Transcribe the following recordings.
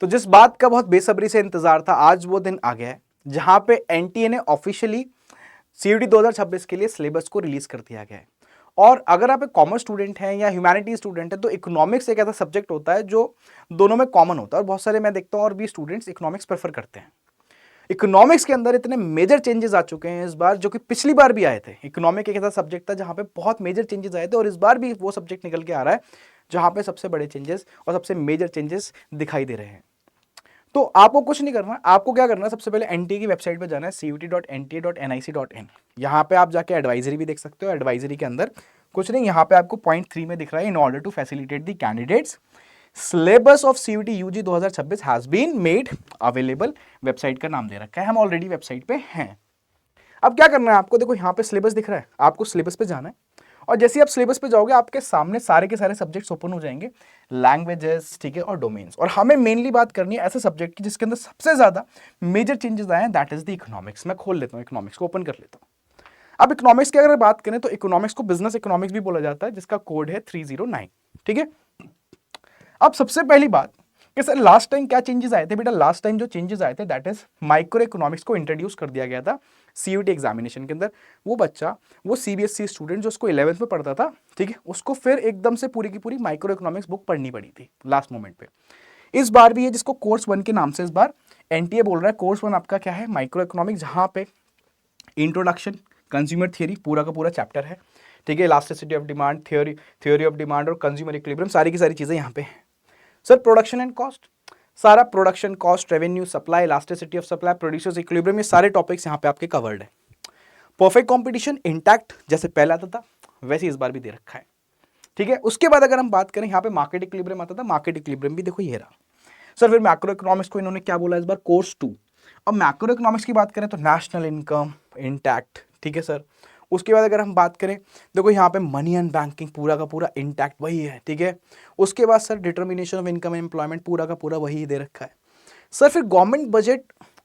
तो जिस बात का बहुत बेसब्री से इंतजार था, आज वो दिन आ गया है जहां पे एनटीए ने ऑफिशियली सीयूटी 2026 के लिए सिलेबस को रिलीज कर दिया गया है। और अगर आप एक कॉमर्स स्टूडेंट हैं या ह्यूमैनिटी स्टूडेंट हैं तो इकोनॉमिक्स एक ऐसा सब्जेक्ट होता है जो दोनों में कॉमन होता है, और बहुत सारे मैं देखता हूँ और भी स्टूडेंट्स इकोनॉमिक्स प्रेफर करते हैं। इकोनॉमिक्स के अंदर इतने मेजर चेंजेस आ चुके हैं इस बार, जो कि पिछली बार भी आए थे। इकोनॉमिक एक ऐसा सब्जेक्ट था जहां पे बहुत मेजर चेंजेस आए थे, और इस बार भी वो सब्जेक्ट निकल के आ रहा है जहां पे सबसे बड़े चेंजेस और सबसे मेजर चेंजेस दिखाई दे रहे हैं। तो आपको कुछ नहीं करना, आपको क्या करना है, सबसे पहले एनटीए की वेबसाइट पे जाना है cut.nta.nic.in। यहाँ पे आप जाके एडवाइजरी भी देख सकते हो। एडवाइजरी के अंदर कुछ नहीं, यहाँ पे आपको पॉइंट 3 में दिख रहा है, in order to facilitate the candidates syllabus of CUET UG 2026 has been made available. Website का नाम दे रखा है, हम ऑलरेडी वेबसाइट पे हैं। अब क्या करना है आपको, देखो यहाँ पे सिलेबस दिख रहा है, आपको सिलेबस पे जाना है, और जैसे ही आप सिलेबस पे जाओगे आपके सामने सारे के सारे सब्जेक्ट्स ओपन हो जाएंगे, लैंग्वेजेस, ठीक है, और डोमेन्स। और हमें मेनली बात करनी है ऐसे सब्जेक्ट की जिसके अंदर सबसे ज्यादा मेजर चेंजेस आए हैं, दैट इज द इकोनॉमिक्स। मैं खोल लेता हूँ इकोनॉमिक्स को, ओपन कर लेता हूँ। अब इकोनॉमिक्स की अगर बात करें तो इकोनॉमिक्स को बिजनेस इकोनॉमिक्स भी बोला जाता है, जिसका कोड है 309, ठीक है। अब सबसे पहली बात कि सर लास्ट टाइम क्या चेंजेस आए थे। बेटा लास्ट टाइम जो चेंजेस आए थे दैट इज माइक्रो इकोनॉमिक्स को इंट्रोड्यूस कर दिया गया था सीयूटी एग्जामिनेशन के अंदर। वो बच्चा, वो सीबीएसई स्टूडेंट जो उसको 11th में पढ़ता था, ठीक है, उसको फिर एकदम से पूरी की पूरी माइक्रो इकोनॉमिक्स बुक पढ़नी पड़ी थी लास्ट मोमेंट पे। इस बार भी है जिसको कोर्स 1 के नाम से इस बार एनटीए बोल रहा है। कोर्स 1 आपका क्या है, माइक्रो इकोनॉमिक्स, जहां पे इंट्रोडक्शन, कंज्यूमर थियरी पूरा का पूरा चैप्टर है, ठीक है। Elasticity of demand, theory of demand और कंज्यूमर इक्विलिब्रियम, सारी की सारी चीजें यहाँ पे हैं। सर प्रोडक्शन एंड कॉस्ट, सारा production cost, revenue, supply, elasticity of supply, producers equilibrium, ये सारे टॉपिक्स यहाँ पे आपके कवर्ड है। परफेक्ट कंपटीशन इंटैक्ट, जैसे पहले आता था वैसे इस बार भी दे रखा है, ठीक है। उसके बाद अगर हम बात करें, यहाँ पे मार्केट इक्विलिब्रियम आता था, मार्केट इक्विलिब्रियम भी देखो ये रहा। सर फिर मैक्रो इकोनॉमिक्स को इन्होंने क्या बोला इस बार, कोर्स 2। अब मैक्रो इकोनॉमिक्स की बात करें तो नेशनल इनकम इंटैक्ट, ठीक है सर। उसके बाद अगर हम बात करें, देखो यहाँ पे मनी एंड बैंकिंग पूरा का पूरा इंटैक्ट वही है, ठीक है। उसके बाद sir determination of income and employment पूरा का पूरा वही दे रखा है। सर फिर गवर्नमेंट बजट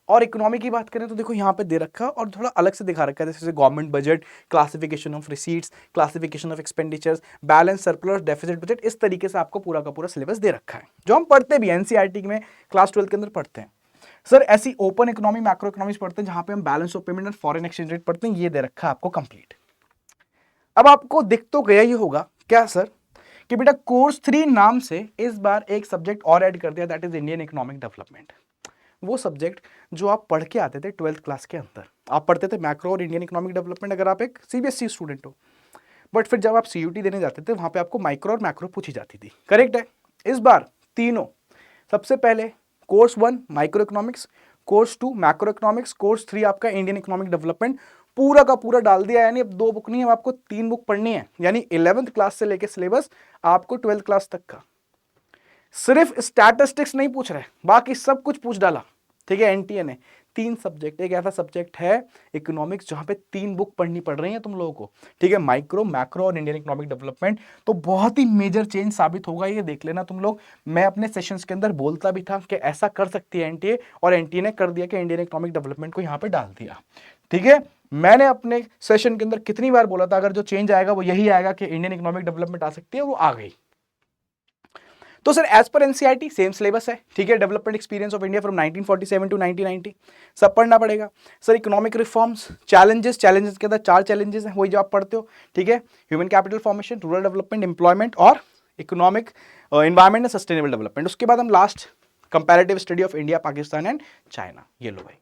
और इकोनॉमी की बात करें तो देखो यहाँ पे दे रखा है, और थोड़ा अलग से दिखा रखा है, जैसे government budget, classification of receipts, classification of expenditures, balance, surplus, deficit budget, इस तरीके से आपको पूरा का पूरा सिलेबस दे रखा है, जो हम पढ़ते भी एनसीईआरटी में क्लास 12 के अंदर पढ़ते हैं। सर ऐसी ओपन इकोनॉमी, मैक्रो इकोनॉमिक्स पढ़ते हैं जहां पे हम बैलेंस ऑफ पेमेंट और फॉरेन एक्सचेंज रेट पढ़ते हैं, ये दे रखा है आपको कंप्लीट। अब आपको दिख तो गया ही होगा क्या सर कि बेटा कोर्स 3 नाम से इस बार एक सब्जेक्ट और ऐड कर दिया, that is Indian economic development. वो सब्जेक्ट जो आप पढ़ के आते थे 12th क्लास के अंदर, आप पढ़ते थे मैक्रो और इंडियन इकोनॉमिक डेवलपमेंट अगर आप एक सीबीएसई स्टूडेंट हो, बट फिर जब आप सीयूटी देने जाते थे वहां पे आपको माइक्रो और मैक्रो पूछी जाती थी, करेक्ट है। इस बार तीनों, सबसे पहले course 1 micro economics, course 2 macro economics, course 3 आपका इंडियन इकोनॉमिक डेवलपमेंट पूरा का पूरा डाल दिया। यानी अब 2 बुक नहीं, अब आपको 3 बुक पढ़नी है, यानी 11th क्लास से लेके सिलेबस आपको 12th क्लास तक का। सिर्फ स्टैटिस्टिक्स नहीं पूछ रहे, बाकी सब कुछ पूछ डाला, ठीक है। एनटीए ने 3 सब्जेक्ट, एक ऐसा सब्जेक्ट है इकोनॉमिक्स जहां पे 3 बुक पढ़नी पड़ रही है तुम लोगों को, ठीक है, माइक्रो, मैक्रो और इंडियन इकोनॉमिक डेवलपमेंट। तो बहुत ही मेजर चेंज साबित होगा, ये देख लेना तुम लोग। मैं अपने सेशंस के अंदर बोलता भी था कि ऐसा कर सकती है एनटीए, और एनटीए ने कर दिया कि इंडियन इकोनॉमिक डेवलपमेंट को यहाँ पे डाल दिया, ठीक है। मैंने अपने सेशन के अंदर कितनी बार बोला था अगर जो चेंज आएगा वो यही आएगा कि इंडियन इकोनॉमिक डेवलपमेंट आ सकती है, वो आ गई। तो sir as per NCERT same syllabus है, ठीक है। Development experience of India from 1947 to 1990 सब पढ़ना पड़ेगा। सर इकोनॉमिक रिफॉर्म्स, चैलेंजेस के अंदर 4 चैलेंजेस हैं, वही जो आप पढ़ते हो, ठीक है। Human capital formation, rural development, employment और economic environment and sustainable development. उसके बाद हम last comparative study of India, Pakistan and China. ये लो भाई,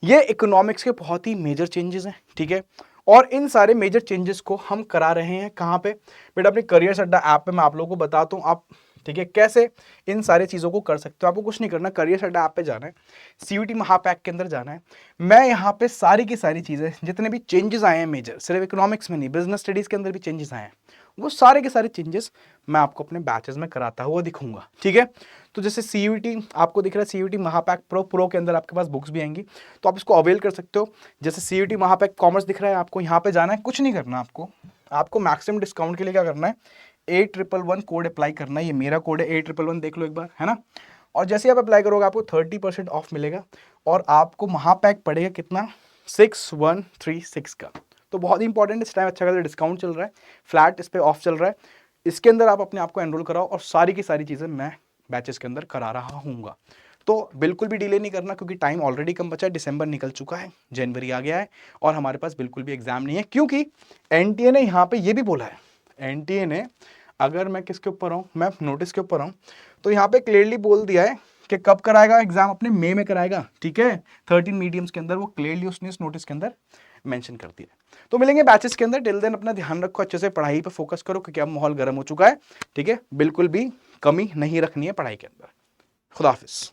ये इकोनॉमिक्स के बहुत ही मेजर चेंजेस हैं, ठीक है। और इन सारे मेजर चेंजेस को हम करा रहे हैं कहाँ पे, बेटा अपने करियर अड्डा ऐप पे। मैं आप लोगों को बताता हूँ आप, ठीक है, कैसे इन सारी चीज़ों को कर सकते हो। आपको कुछ नहीं करना, करियर अड्डा ऐप पे जाना है, सीयूटी महापैक के अंदर जाना है। मैं यहाँ पे सारी की सारी चीज़ें, जितने भी चेंजेस आए हैं मेजर, सिर्फ इकोनॉमिक्स में नहीं, बिजनेस स्टडीज़ के अंदर भी चेंजेस आए हैं, वो सारे के सारे चेंजेस मैं आपको अपने बैचेस में कराता हुआ दिखूंगा, ठीक है। तो जैसे सीयूटी आपको दिख रहा है, सीयूटी महापैक प्रो के अंदर आपके पास बुक्स भी आएंगी, तो आप इसको अवेल कर सकते हो। जैसे सीयूटी महापैक कॉमर्स दिख रहा है आपको, यहाँ पे जाना है, कुछ नहीं करना आपको मैक्सिमम डिस्काउंट के लिए क्या करना है, 811 कोड अप्लाई करना है। ये मेरा कोड है 811, देख लो एक बार, है ना। और जैसे आप अप्लाई करोगे आपको 30% ऑफ मिलेगा, और आपको महापैक पड़ेगा कितना, 6136 का। तो बहुत ही इंपॉर्टेंट, इस टाइम अच्छा खासा डिस्काउंट चल रहा है, फ्लैट इस पर ऑफ चल रहा है। इसके अंदर आप अपने आप को एनरोल कराओ, और सारी की सारी चीज़ें मैं बैचेस के अंदर करा रहा हूँगा। तो बिल्कुल भी डिले नहीं करना, क्योंकि टाइम ऑलरेडी कम बचा है, दिसंबर निकल चुका है, जनवरी आ गया है और हमारे पास बिल्कुल भी एग्जाम नहीं है। क्योंकि एनटीए ने यहाँ पे ये भी बोला है, एनटीए ने, अगर मैं किसके ऊपर हूँ, मैं नोटिस के ऊपर हूँ, तो यहाँ पे क्लियरली बोल दिया है कि कब कराएगा एग्जाम, अपने मई में कराएगा, ठीक है। 13 मीडियम्स के अंदर वो क्लियरली उसने इस नोटिस के अंदर मेंशन कर दिया है। तो मिलेंगे बैचेस के अंदर, टिल देन अपना ध्यान रखो, अच्छे से पढ़ाई पे फोकस करो, क्योंकि अब माहौल गर्म हो चुका है, ठीक है। बिल्कुल भी कमी नहीं रखनी है पढ़ाई के अंदर। खुदा हाफिज।